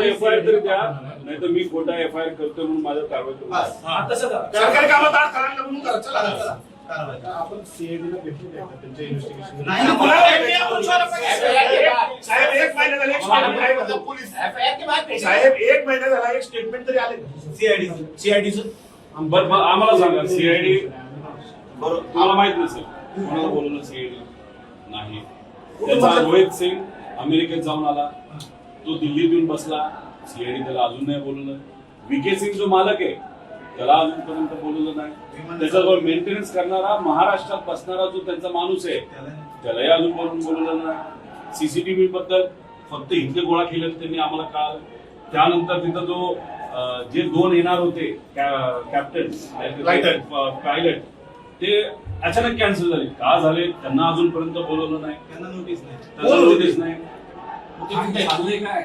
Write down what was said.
मला एफआयआर तरी द्या, नाही तर मी खोटा एफआयआर करतो म्हणून माझ्या कारवाई करू. सरकारी कामात आड करायला म्हणून करा. चला आपण सीआयडीला भेटले त्यांच्या इन्व्हेस्टिगेशन साहेब 1 महिना झाला एक स्टेटमेंट पोलीस साहेब 1 महिना झाला एक स्टेटमेंट तरी आले सीआयडीचं. बरं आम्हाला सांगा, सीआयडी बरोबर तुम्हाला माहित नसेल कोणाला बोलवलं सीआयडी नाही. त्याचा रोहित सिंग अमेरिकेत जाऊन आला, तो दिल्लीत येऊन बसला, सीआयडी त्याला अजून नाही बोलवलं. विके सिंग जो मालक आहे त्याला अजूनपर्यंत बोलवलं नाही. त्याच्याजवळ मेंटेनन्स करणारा महाराष्ट्रात बसणारा जो त्यांचा माणूस आहे त्यालाही अजून बोलवलं नाही. सीसीटीव्ही बद्दल फक्त इथे गोळा केलेलं त्यांनी आम्हाला कळालं. त्यानंतर तिथं जो जे 2 येणार होते कॅप्टन पायलट ते अचानक कॅन्सल झाले. का झाले त्यांना अजूनपर्यंत बोलवलं नाही, त्यांना नोटीस नाही. काय